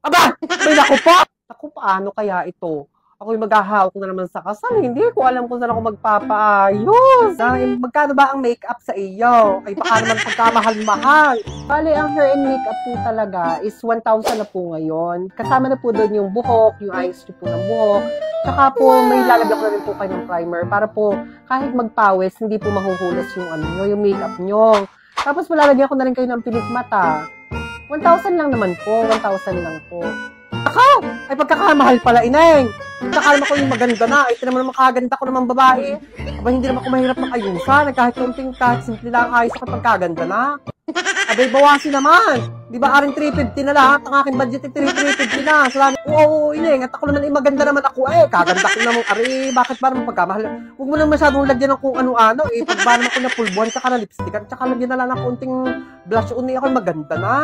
Aba! May naku po! Naku, paano kaya ito? Ako'y maghahawak na naman sa kasal. Hindi ko alam kung saan ako magpapaayos. Dahil magkano ba ang makeup sa iyo? Ay baka naman pagkamahal-mahal. Bali, ang hair and makeup po talaga is 1,000 na po ngayon. Kasama na po doon yung buhok, yung ayos nyo po ng buhok. Tsaka po, may lalagyan ko na rin po kayo ng primer para po kahit magpawis, hindi po mahuhulas yung ano nyo, yung makeup nyo. Tapos malalagyan ko na rin kayo ng pilik mata. 1,000 lang naman po. 1,000 lang po. Ako! Ay pagkakamahal pala, ineng! Nagkakalam ako yung maganda na. Ay, naman makaganda ko naman babae. Aba, hindi naman ako mahirap makayusan. Kahit konting, kahit simple lang ayos ako pagkaganda na. Abay, bawasin naman. Di ba, aring 350 na lahat? Ang aking budget ay 350 na. Salamat. Oo, ineng. At ako naman, maganda naman ako. Kaganda ko naman. Ari, bakit ba naman pagkamahal? Huwag mo naman masyadong lagyan ng kung ano-ano. Pag ba naman ako na pulbuhan, tsaka na lipstick, at tsaka lagyan na lang ng konting blush on. Ako maganda na.